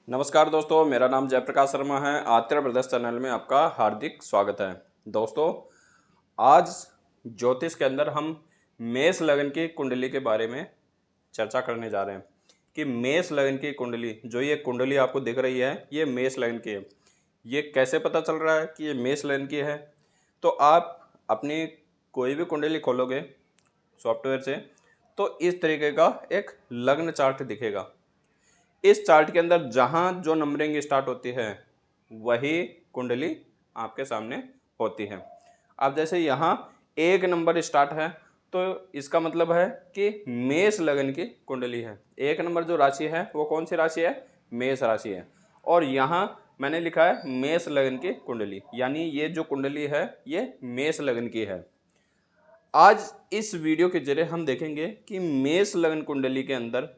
नमस्कार दोस्तों, मेरा नाम जयप्रकाश शर्मा है। आत्रेय ब्रदर्स चैनल में आपका हार्दिक स्वागत है। दोस्तों, आज ज्योतिष के अंदर हम मेष लग्न की कुंडली के बारे में चर्चा करने जा रहे हैं कि मेष लग्न की कुंडली, जो ये कुंडली आपको दिख रही है, ये मेष लग्न की है। ये कैसे पता चल रहा है कि ये मेष लग्न की है? तो आप अपनी कोई भी कुंडली खोलोगे सॉफ्टवेयर से, तो इस तरीके का एक लग्न चार्ट दिखेगा। इस चार्ट के अंदर जहां जो नंबरिंग स्टार्ट होती है वही कुंडली आपके सामने होती है। अब जैसे यहाँ एक नंबर स्टार्ट है तो इसका मतलब है कि मेष लग्न की कुंडली है। एक नंबर जो राशि है वो कौन सी राशि है? मेष राशि है। और यहाँ मैंने लिखा है मेष लग्न की कुंडली, यानी ये जो कुंडली है ये मेष लग्न की है। आज इस वीडियो के जरिए हम देखेंगे कि मेष लग्न कुंडली के अंदर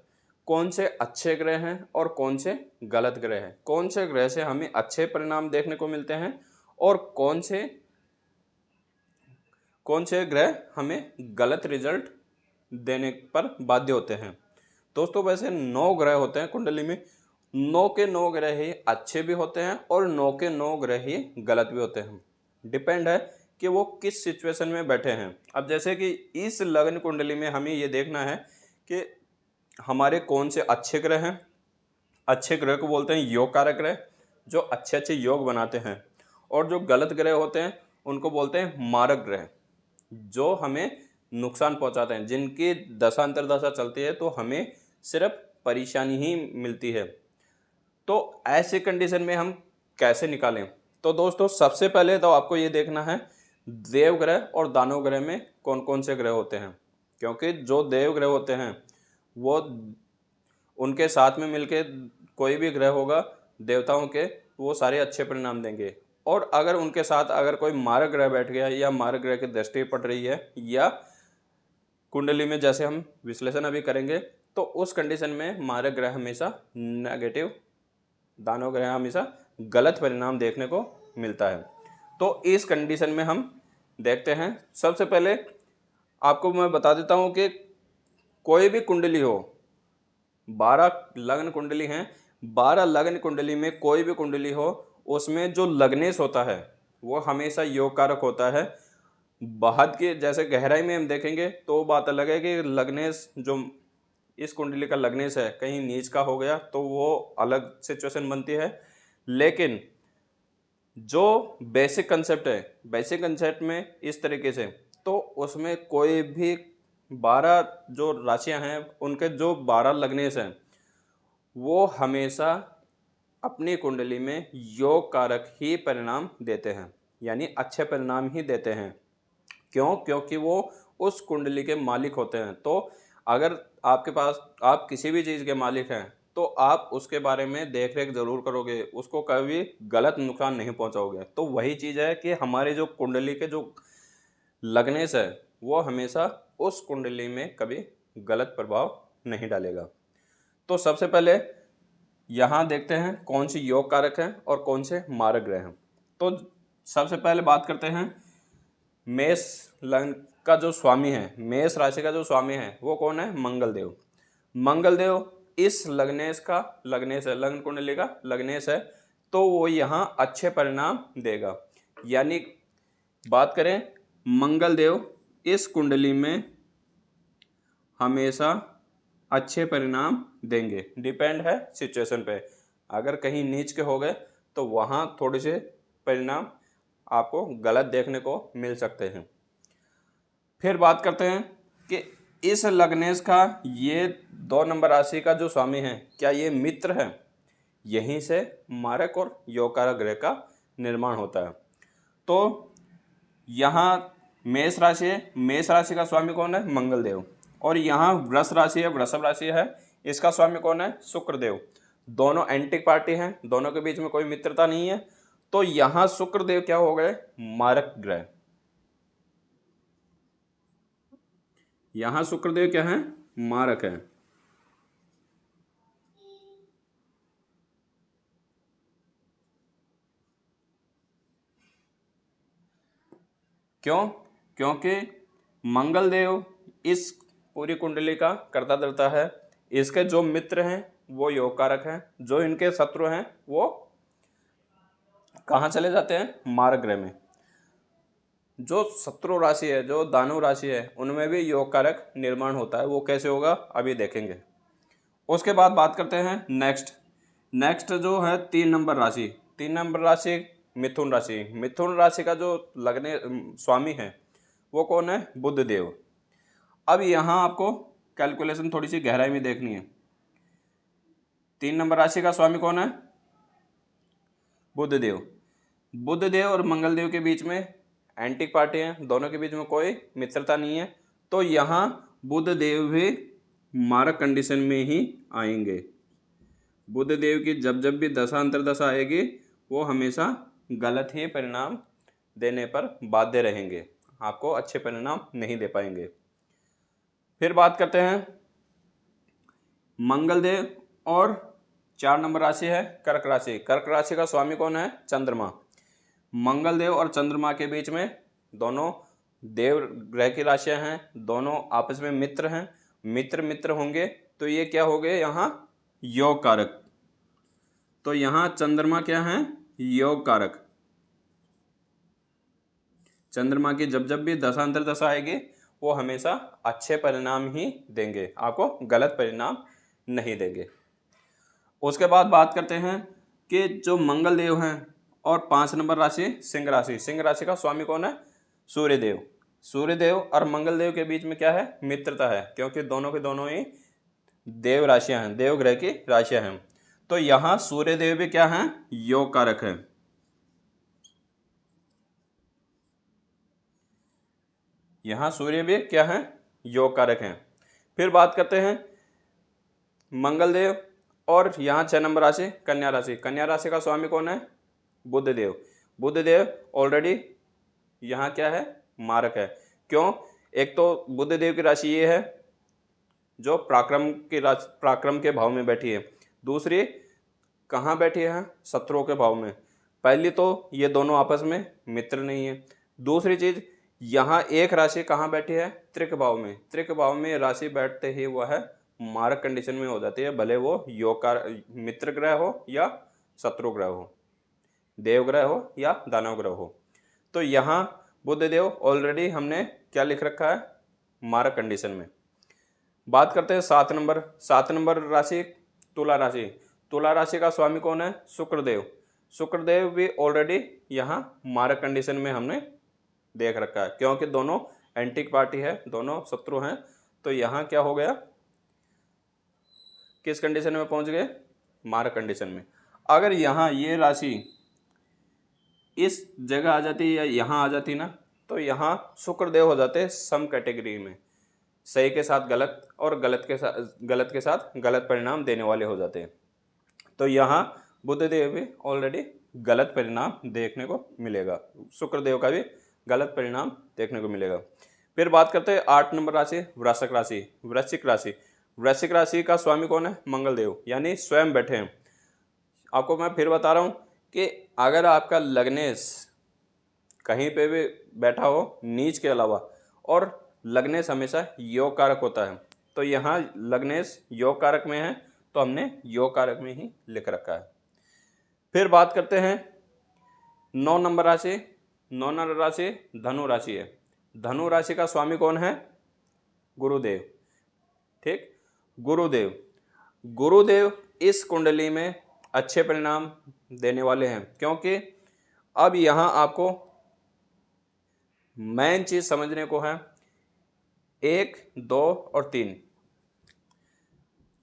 कौन से अच्छे ग्रह हैं और कौन से गलत ग्रह हैं, कौन से ग्रह से हमें अच्छे परिणाम देखने को मिलते हैं और कौन से ग्रह हमें गलत रिजल्ट देने पर बाध्य होते हैं। दोस्तों, वैसे 9 ग्रह होते हैं कुंडली में। 9 के 9 ग्रह ही अच्छे भी होते हैं और 9 के 9 ग्रह ही गलत भी होते हैं। डिपेंड है कि वो किस सिचुएशन में बैठे हैं। अब जैसे कि इस लग्न कुंडली में हमें ये देखना है कि हमारे कौन से अच्छे ग्रह हैं। अच्छे ग्रह को बोलते हैं योग कारक ग्रह, जो अच्छे अच्छे योग बनाते हैं। और जो गलत ग्रह होते हैं उनको बोलते हैं मारक ग्रह, जो हमें नुकसान पहुंचाते हैं। जिनकी दशा अंतर्दशा चलती है तो हमें सिर्फ परेशानी ही मिलती है। तो ऐसे कंडीशन में हम कैसे निकालें? तो दोस्तों, सबसे पहले तो आपको ये देखना है देव ग्रह और दानव ग्रह में कौन कौन से ग्रह होते हैं। क्योंकि जो देव ग्रह होते हैं वो उनके साथ में मिलके कोई भी ग्रह होगा देवताओं के, वो सारे अच्छे परिणाम देंगे। और अगर उनके साथ अगर कोई मारक ग्रह बैठ गया या मारक ग्रह की दृष्टि पड़ रही है या कुंडली में, जैसे हम विश्लेषण अभी करेंगे, तो उस कंडीशन में मारक ग्रह हमेशा नेगेटिव, दानव ग्रह हमेशा गलत परिणाम देखने को मिलता है। तो इस कंडीशन में हम देखते हैं। सबसे पहले आपको मैं बता देता हूं कि कोई भी कुंडली हो, 12 लग्न कुंडली हैं, 12 लग्न कुंडली में कोई भी कुंडली हो, उसमें जो लग्नेश होता है वो हमेशा योग कारक होता है। बहुत के जैसे गहराई में हम देखेंगे तो बात अलग है कि लग्नेश, जो इस कुंडली का लग्नेश है, कहीं नीच का हो गया तो वो अलग सिचुएशन बनती है। लेकिन जो बेसिक कंसेप्ट है, बेसिक कंसेप्ट में इस तरीके से, तो उसमें कोई भी 12 जो राशियां हैं उनके जो 12 लग्नेश हैं वो हमेशा अपनी कुंडली में योग कारक ही परिणाम देते हैं, यानी अच्छे परिणाम ही देते हैं। क्यों? क्योंकि वो उस कुंडली के मालिक होते हैं। तो अगर आपके पास, आप किसी भी चीज़ के मालिक हैं तो आप उसके बारे में देख रेख जरूर करोगे, उसको कभी गलत नुकसान नहीं पहुंचाओगे। तो वही चीज़ है कि हमारे जो कुंडली के जो लग्नेश है वो हमेशा उस कुंडली में कभी गलत प्रभाव नहीं डालेगा। तो सबसे पहले यहाँ देखते हैं कौन सी योग कारक है और कौन से मारक ग्रह हैं। तो सबसे पहले बात करते हैं मेष लग्न का जो स्वामी है, मेष राशि का जो स्वामी है वो कौन है? मंगल देव। मंगल देव इस लग्नेश का लग्नेश है, लग्न कुंडली का लग्नेश है, तो वो यहाँ अच्छे परिणाम देगा। यानी बात करें, मंगल देव इस कुंडली में हमेशा अच्छे परिणाम देंगे। डिपेंड है सिचुएशन पे। अगर कहीं नीच के हो गए तो वहाँ थोड़े से परिणाम आपको गलत देखने को मिल सकते हैं। फिर बात करते हैं कि इस लग्नेश का ये 2 नंबर राशि का जो स्वामी है, क्या ये मित्र है? यहीं से मारक और योगकारक ग्रह का निर्माण होता है। तो यहाँ मेष राशि है, मेष राशि का स्वामी कौन है? मंगल देव। और यहाँ वृष राशि है, वृषभ राशि है, इसका स्वामी कौन है? शुक्रदेव। दोनों एंटिक पार्टी हैं, दोनों के बीच में कोई मित्रता नहीं है। तो यहाँ शुक्रदेव क्या हो गए? मारक ग्रह। यहाँ शुक्रदेव क्या है? मारक है। क्यों? क्योंकि मंगल देव इस पूरी कुंडली का कर्ता धर्ता है। इसके जो मित्र हैं वो योग कारक हैं, जो इनके शत्रु हैं वो कहाँ चले जाते हैं, मारक ग्रह में। जो शत्रु राशि है, जो दानव राशि है, उनमें भी योग कारक निर्माण होता है। वो कैसे होगा अभी देखेंगे। उसके बाद बात करते हैं नेक्स्ट जो है 3 नंबर राशि। 3 नंबर राशि मिथुन राशि। मिथुन राशि का जो लगने स्वामी है वो कौन है, बुध देव। अब यहाँ आपको कैलकुलेशन थोड़ी सी गहराई में देखनी है। 3 नंबर राशि का स्वामी कौन है, बुध देव। बुध देव और मंगल देव के बीच में एंटिक पार्टी है, दोनों के बीच में कोई मित्रता नहीं है। तो यहाँ बुध देव भी मारक कंडीशन में ही आएंगे। बुध देव की जब जब भी दशा अंतर्दशा आएगी वो हमेशा गलत ही परिणाम देने पर बाध्य रहेंगे, आपको अच्छे परिणाम नहीं दे पाएंगे। फिर बात करते हैं मंगल देव और 4 नंबर राशि है कर्क राशि। कर्क राशि का स्वामी कौन है, चंद्रमा। मंगल देव और चंद्रमा के बीच में दोनों देव ग्रह की राशियां हैं, दोनों आपस में मित्र हैं। मित्र होंगे तो ये क्या हो गए यहाँ, योग कारक। तो यहाँ चंद्रमा क्या है, योग कारक। चंद्रमा की जब जब भी दशा अंतर्दशा आएगी वो हमेशा अच्छे परिणाम ही देंगे, आपको गलत परिणाम नहीं देंगे। उसके बाद बात करते हैं कि जो मंगल देव हैं और 5 नंबर राशि सिंह राशि। सिंह राशि का स्वामी कौन है, सूर्यदेव। सूर्यदेव और मंगल देव के बीच में क्या है, मित्रता है, क्योंकि दोनों के दोनों ही देव राशियां हैं, देव ग्रह की राशियां हैं। तो यहाँ सूर्यदेव भी क्या हैं, योग कारक हैं। यहाँ सूर्य भी क्या है, योग कारक हैं। फिर बात करते हैं मंगल देव और यहाँ 6 नंबर राशि कन्या राशि। कन्या राशि का स्वामी कौन है, बुध देव। बुध देव ऑलरेडी यहाँ क्या है, मारक है। क्यों, एक तो बुध देव की राशि ये है जो पराक्रम के भाव में बैठी है, दूसरी कहाँ बैठी है, शत्रुओं के भाव में। पहली तो ये दोनों आपस में मित्र नहीं है, दूसरी चीज यहाँ एक राशि कहाँ बैठी है, त्रिक भाव में। त्रिक भाव में राशि बैठते ही वह मारक कंडीशन में हो जाती है, भले वो मित्र ग्रह हो या शत्रु ग्रह हो, देव ग्रह हो या दानव ग्रह हो। तो यहाँ बुध देव ऑलरेडी हमने क्या लिख रखा है, मारक कंडीशन में। बात करते हैं 7 नंबर राशि तुला राशि। तुला राशि का स्वामी कौन है, शुक्रदेव। शुक्रदेव भी ऑलरेडी यहाँ मारक कंडीशन में हमने देख रखा है, क्योंकि दोनों एंटिक पार्टी है, दोनों शत्रु हैं। तो यहाँ क्या हो गया, किस कंडीशन में पहुंच गए, मारक कंडीशन में। अगर यहाँ ये राशि इस जगह आ जाती या यहाँ आ जाती ना, तो यहाँ शुक्रदेव हो जाते सम कैटेगरी में, सही के साथ गलत और गलत के साथ गलत परिणाम देने वाले हो जाते हैं। तो यहाँ बुधदेव भी ऑलरेडी गलत परिणाम देखने को मिलेगा, शुक्रदेव का भी गलत परिणाम देखने को मिलेगा। फिर बात करते हैं 8 नंबर राशि वृश्चिक राशि। वृश्चिक राशि का स्वामी कौन है, मंगल देव, यानी स्वयं बैठे हैं। आपको मैं फिर बता रहा हूँ कि अगर आपका लग्नेश कहीं पे भी बैठा हो नीच के अलावा, और लग्नेश हमेशा योग कारक होता है, तो यहाँ लग्नेश योग कारक में है, तो हमने योग कारक में ही लिख रखा है। फिर बात करते हैं 9 नंबर राशि। 9 नंबर राशि धनु राशि है। धनु राशि का स्वामी कौन है, गुरुदेव। ठीक, गुरुदेव इस कुंडली में अच्छे परिणाम देने वाले हैं, क्योंकि अब यहाँ आपको मेन चीज समझने को है, 1, 2 और 3,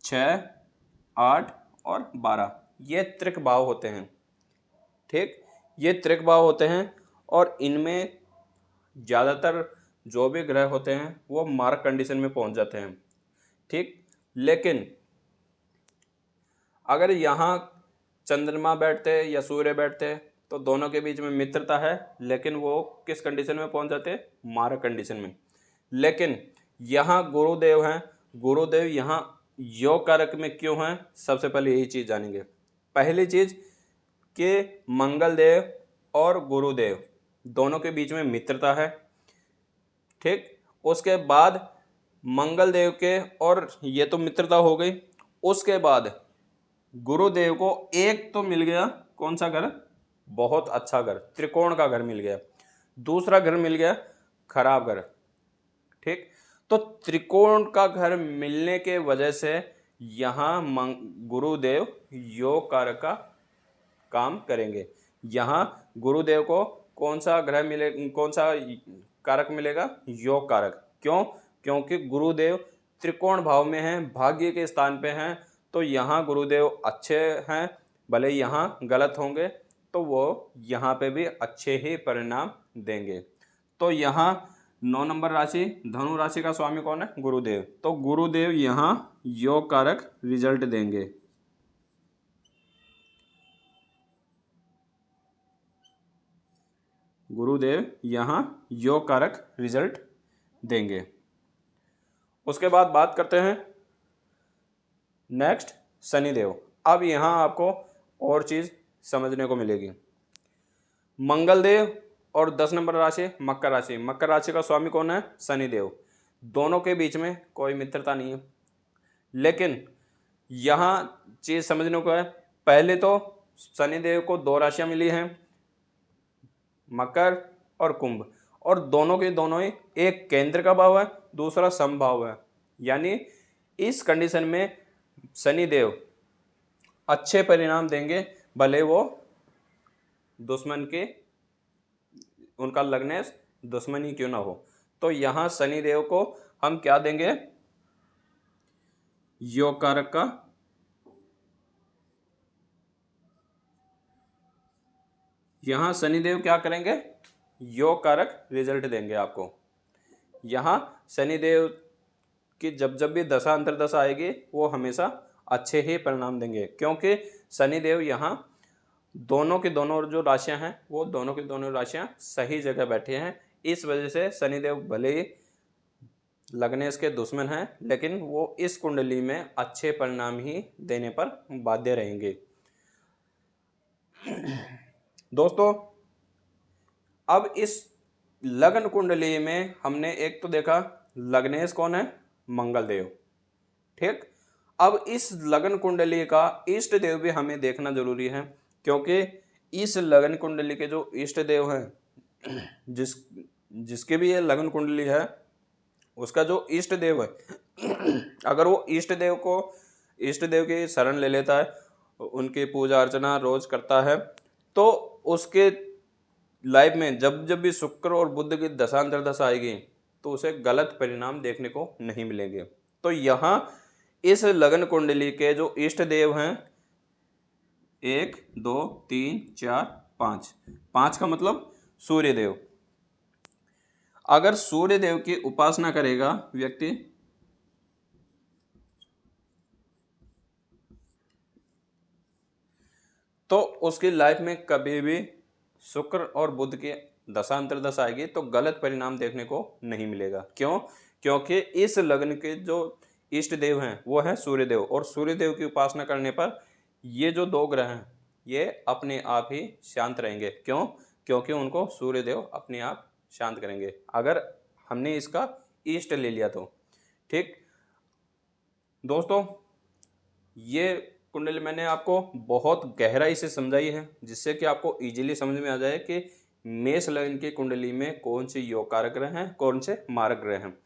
6, 8 और 12 ये त्रिक भाव होते हैं। ठीक, ये त्रिक भाव होते हैं और इनमें ज़्यादातर जो भी ग्रह होते हैं वो मारक कंडीशन में पहुंच जाते हैं। ठीक, लेकिन अगर यहाँ चंद्रमा बैठते या सूर्य बैठते तो दोनों के बीच में मित्रता है, लेकिन वो किस कंडीशन में पहुंच जाते, मारक कंडीशन में। लेकिन यहाँ गुरुदेव हैं, गुरुदेव यहाँ योग कारक में क्यों हैं, सबसे पहले यही चीज़ जानेंगे। पहली चीज़ कि मंगल देव और गुरुदेव दोनों के बीच में मित्रता है। ठीक, उसके बाद मंगल देव के, और ये तो मित्रता हो गई, उसके बाद गुरुदेव को एक तो मिल गया कौन सा घर, बहुत अच्छा घर, त्रिकोण का घर मिल गया। दूसरा घर मिल गया खराब घर। ठीक, तो त्रिकोण का घर मिलने के वजह से यहाँ गुरुदेव योग कारक का काम करेंगे। यहाँ गुरुदेव को कौन सा ग्रह मिले, कौन सा कारक मिलेगा, योग कारक। क्यों, क्योंकि गुरुदेव त्रिकोण भाव में हैं, भाग्य के स्थान पे हैं। तो यहाँ गुरुदेव अच्छे हैं, भले यहाँ गलत होंगे तो वो यहाँ पे भी अच्छे ही परिणाम देंगे। तो यहाँ 9 नंबर राशि धनु राशि का स्वामी कौन है, गुरुदेव। तो गुरुदेव यहाँ योग कारक रिजल्ट देंगे। गुरुदेव यहाँ योग कारक रिजल्ट देंगे। उसके बाद बात करते हैं नेक्स्ट शनिदेव। अब यहाँ आपको और चीज़ समझने को मिलेगी। मंगलदेव और 10 नंबर राशि मकर राशि। मकर राशि का स्वामी कौन है, शनिदेव। दोनों के बीच में कोई मित्रता नहीं है, लेकिन यहाँ चीज़ समझने को है। पहले तो शनिदेव को 2 राशियाँ मिली हैं, मकर और कुंभ, और दोनों के दोनों ही एक केंद्र का भाव है, दूसरा समभाव है। यानी इस कंडीशन में शनिदेव अच्छे परिणाम देंगे, भले वो दुश्मन के, उनका लग्न दुश्मन ही क्यों ना हो। तो यहाँ शनिदेव को हम क्या देंगे, योग कारक का यहाँ शनिदेव क्या करेंगे, योग कारक रिजल्ट देंगे आपको। यहाँ शनिदेव की जब जब भी दशा अंतर्दशा आएगी वो हमेशा अच्छे ही परिणाम देंगे, क्योंकि शनिदेव यहाँ दोनों की दोनों जो राशियाँ हैं वो दोनों की दोनों राशियाँ सही जगह बैठे हैं। इस वजह से शनिदेव भले ही लग्नेश के दुश्मन हैं, लेकिन वो इस कुंडली में अच्छे परिणाम ही देने पर बाध्य रहेंगे। दोस्तों, अब इस लग्न कुंडली में हमने एक तो देखा लग्नेश कौन है, मंगलदेव। ठीक, अब इस लग्न कुंडली का इष्ट देव भी हमें देखना जरूरी है, क्योंकि इस लग्न कुंडली के जो इष्ट देव हैं, जिसके भी ये लग्न कुंडली है, उसका जो इष्ट देव है, अगर वो इष्ट देव की शरण ले लेता है, उनकी पूजा अर्चना रोज करता है, तो उसके लाइफ में जब जब भी शुक्र और बुध की दशांतरदशा आएगी तो उसे गलत परिणाम देखने को नहीं मिलेंगे। तो यहाँ इस लग्न कुंडली के जो इष्ट देव हैं 1 2 3 4 5, 5 का मतलब सूर्य देव। अगर सूर्य देव की उपासना करेगा व्यक्ति, तो उसकी लाइफ में कभी भी शुक्र और बुध की दशांतरदशा आएगी तो गलत परिणाम देखने को नहीं मिलेगा। क्यों, क्योंकि इस लग्न के जो इष्ट देव हैं वो है सूर्यदेव, और सूर्यदेव की उपासना करने पर ये जो 2 ग्रह हैं ये अपने आप ही शांत रहेंगे। क्यों, क्योंकि उनको सूर्यदेव अपने आप शांत करेंगे अगर हमने इसका इष्ट ले लिया तो। ठीक दोस्तों, ये कुंडली मैंने आपको बहुत गहराई से समझाई है, जिससे कि आपको इजीली समझ में आ जाए कि मेष लग्न की कुंडली में कौन से योग कारक ग्रह हैं, कौन से मारक ग्रह हैं।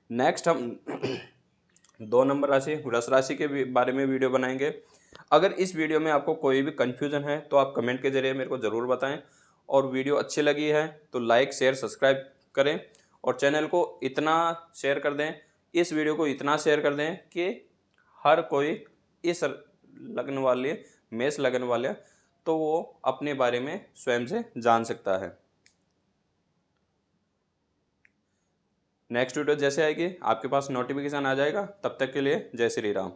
नेक्स्ट हम 2 नंबर राशि वृष राशि के बारे में वीडियो बनाएंगे। अगर इस वीडियो में आपको कोई भी कन्फ्यूजन है तो आप कमेंट के जरिए मेरे को ज़रूर बताएं, और वीडियो अच्छी लगी है तो लाइक शेयर सब्सक्राइब करें, और चैनल को इतना शेयर कर दें, इस वीडियो को इतना शेयर कर दें कि हर कोई इस लग्न वाले, मेष लग्न वाले, तो वो अपने बारे में स्वयं से जान सकता है। नेक्स्ट वीडियो जैसे आएगी आपके पास नोटिफिकेशन आ जाएगा। तब तक के लिए जय श्री राम।